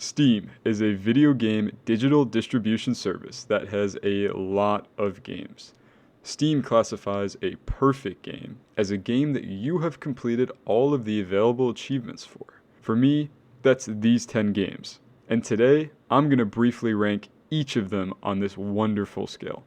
Steam is a video game digital distribution service that has a lot of games. Steam classifies a perfect game as a game that you have completed all of the available achievements for. For me, that's these 10 games. And today, I'm going to briefly rank each of them on this wonderful scale.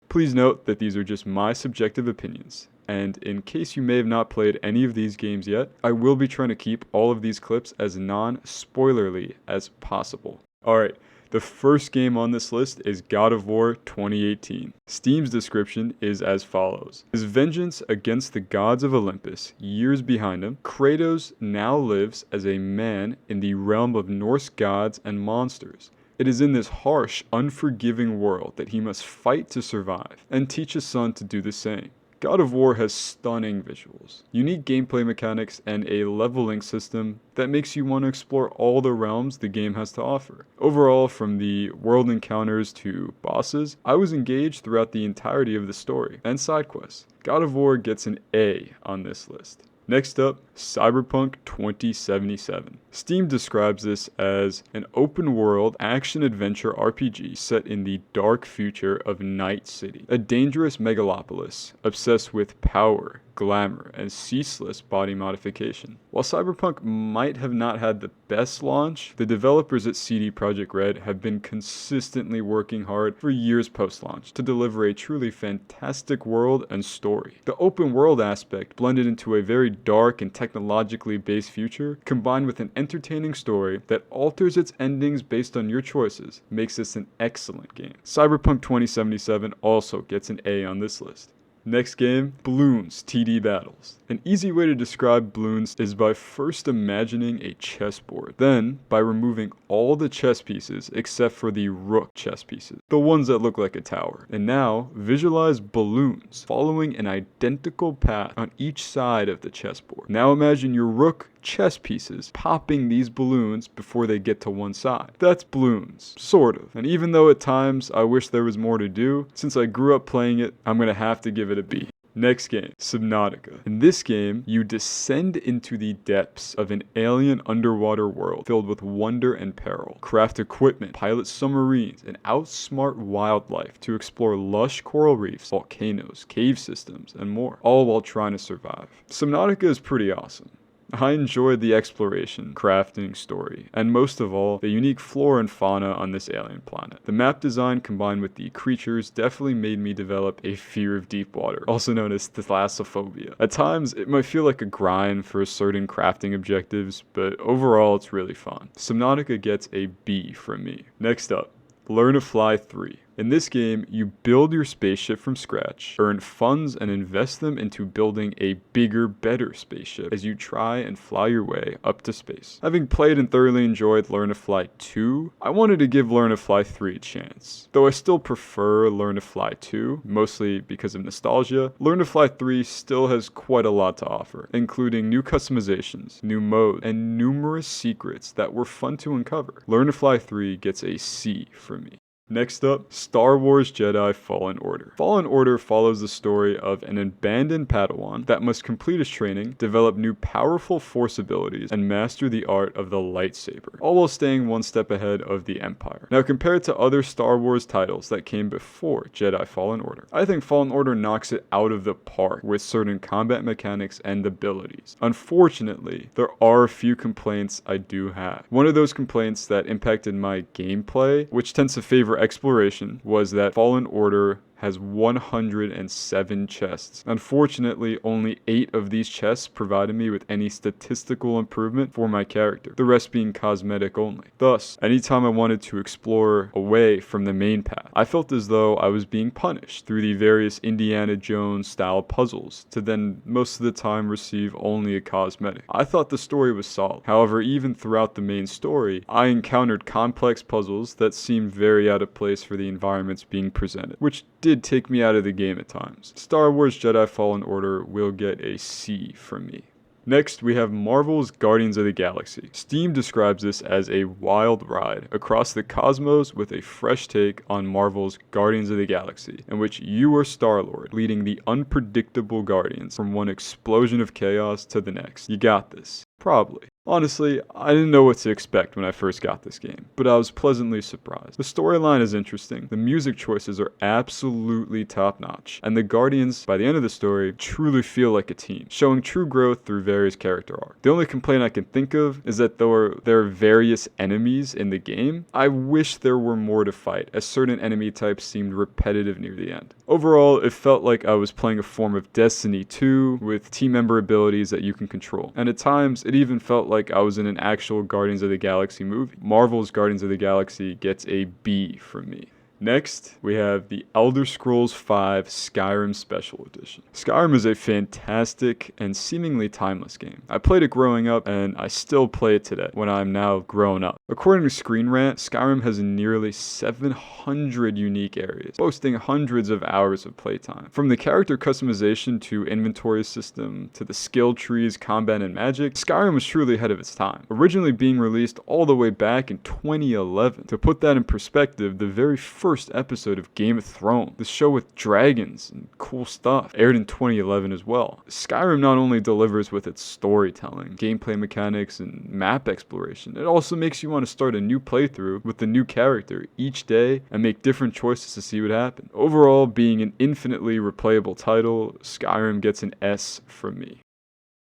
Please note that these are just my subjective opinions, and in case you may have not played any of these games yet, I will be trying to keep all of these clips as non-spoilerly as possible. Alright, the first game on this list is God of War 2018. Steam's description is as follows. His vengeance against the gods of Olympus, years behind him, Kratos now lives as a man in the realm of Norse gods and monsters. It is in this harsh, unforgiving world that he must fight to survive, and teach his son to do the same. God of War has stunning visuals, unique gameplay mechanics, and a leveling system that makes you want to explore all the realms the game has to offer. Overall, from the world encounters to bosses, I was engaged throughout the entirety of the story and side quests. God of War gets an A on this list. Next up, Cyberpunk 2077. Steam describes this as an open-world action-adventure RPG set in the dark future of Night City, a dangerous megalopolis obsessed with power, glamour, and ceaseless body modification. While Cyberpunk might have not had the best launch, the developers at CD Projekt Red have been consistently working hard for years post-launch to deliver a truly fantastic world and story. The open world aspect, blended into a very dark and technologically based future, combined with an entertaining story that alters its endings based on your choices, makes this an excellent game. Cyberpunk 2077 also gets an A on this list. Next game, Bloons TD Battles. An easy way to describe Bloons is by first imagining a chessboard, then by removing all the chess pieces except for the rook chess pieces, the ones that look like a tower. And now, visualize balloons following an identical path on each side of the chessboard. Now imagine your rook chess pieces popping these balloons before they get to one side. That's Bloons, sort of. And even though at times I wish there was more to do, since I grew up playing it, I'm gonna have to give it a B. Next game, Subnautica. In this game, you descend into the depths of an alien underwater world filled with wonder and peril, craft equipment, pilot submarines, and outsmart wildlife to explore lush coral reefs, volcanoes, cave systems, and more, all while trying to survive. Subnautica is pretty awesome. I enjoyed the exploration, crafting, story, and most of all, the unique flora and fauna on this alien planet. The map design combined with the creatures definitely made me develop a fear of deep water, also known as thalassophobia. At times, it might feel like a grind for certain crafting objectives, but overall, it's really fun. Subnautica gets a B from me. Next up, Learn to Fly 3. In this game, you build your spaceship from scratch, earn funds and invest them into building a bigger, better spaceship as you try and fly your way up to space. Having played and thoroughly enjoyed Learn to Fly 2, I wanted to give Learn to Fly 3 a chance. Though I still prefer Learn to Fly 2, mostly because of nostalgia, Learn to Fly 3 still has quite a lot to offer, including new customizations, new modes, and numerous secrets that were fun to uncover. Learn to Fly 3 gets a C from me. Next up, Star Wars Jedi Fallen Order. Fallen Order follows the story of an abandoned Padawan that must complete his training, develop new powerful Force abilities, and master the art of the lightsaber, all while staying one step ahead of the Empire. Now, compared to other Star Wars titles that came before Jedi Fallen Order, I think Fallen Order knocks it out of the park with certain combat mechanics and abilities. Unfortunately, there are a few complaints I do have. One of those complaints that impacted my gameplay, which tends to favor exploration, was that Fallen Order has 107 chests. Unfortunately, only 8 of these chests provided me with any statistical improvement for my character, the rest being cosmetic only. Thus, anytime I wanted to explore away from the main path, I felt as though I was being punished through the various Indiana Jones style puzzles to then most of the time receive only a cosmetic. I thought the story was solid. However, even throughout the main story, I encountered complex puzzles that seemed very out of place for the environments being presented, which did take me out of the game at times. Star Wars Jedi Fallen Order will get a C from me. Next, we have Marvel's Guardians of the Galaxy. Steam describes this as a wild ride across the cosmos with a fresh take on Marvel's Guardians of the Galaxy, in which you are Star-Lord, leading the unpredictable Guardians from one explosion of chaos to the next. You got this. Probably. Honestly, I didn't know what to expect when I first got this game, but I was pleasantly surprised. The storyline is interesting, the music choices are absolutely top-notch, and the Guardians, by the end of the story, truly feel like a team, showing true growth through various character arcs. The only complaint I can think of is that though there are various enemies in the game, I wish there were more to fight, as certain enemy types seemed repetitive near the end. Overall, it felt like I was playing a form of Destiny 2 with team member abilities that you can control, and at times it even felt like I was in an actual Guardians of the Galaxy movie. Marvel's Guardians of the Galaxy gets a B from me. Next, we have the Elder Scrolls V Skyrim Special Edition. Skyrim is a fantastic and seemingly timeless game. I played it growing up, and I still play it today, when I'm now grown up. According to Screen Rant, Skyrim has nearly 700 unique areas, boasting hundreds of hours of playtime. From the character customization to inventory system, to the skill trees, combat, and magic, Skyrim was truly ahead of its time, originally being released all the way back in 2011. To put that in perspective, the very first episode of Game of Thrones, the show with dragons and cool stuff, aired in 2011 as well. Skyrim not only delivers with its storytelling, gameplay mechanics, and map exploration, it also makes you want to start a new playthrough with a new character each day and make different choices to see what happens. Overall, being an infinitely replayable title, Skyrim gets an S from me.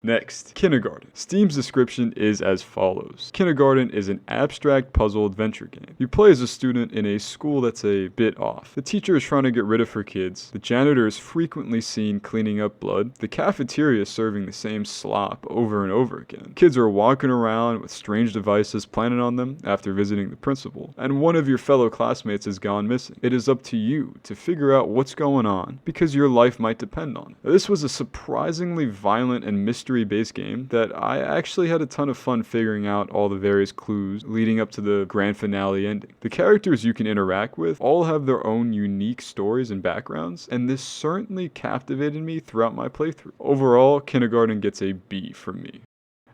Next, Kindergarten. Steam's description is as follows. Kindergarten is an abstract puzzle adventure game. You play as a student in a school that's a bit off. The teacher is trying to get rid of her kids. The janitor is frequently seen cleaning up blood. The cafeteria is serving the same slop over and over again. Kids are walking around with strange devices planted on them after visiting the principal. And one of your fellow classmates has gone missing. It is up to you to figure out what's going on because your life might depend on it. This was a surprisingly violent and mystery-based game that I actually had a ton of fun figuring out all the various clues leading up to the grand finale ending. The characters you can interact with all have their own unique stories and backgrounds, and this certainly captivated me throughout my playthrough. Overall, Kindergarten gets a B from me.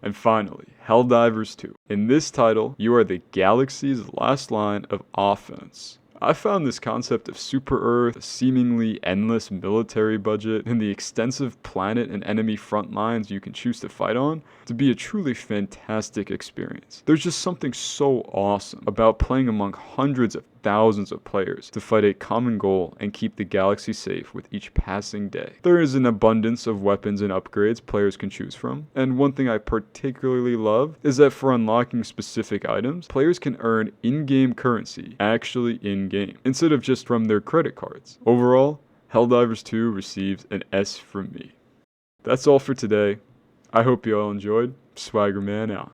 And finally, Helldivers 2. In this title, you are the galaxy's last line of offense. I found this concept of Super Earth, a seemingly endless military budget, and the extensive planet and enemy front lines you can choose to fight on to be a truly fantastic experience. There's just something so awesome about playing among hundreds of thousands of players to fight a common goal and keep the galaxy safe with each passing day. There is an abundance of weapons and upgrades players can choose from, and one thing I particularly love is that for unlocking specific items, players can earn in-game currency actually in-game, instead of just from their credit cards. Overall, Helldivers 2 receives an S from me. That's all for today. I hope you all enjoyed. SwaggerMan out.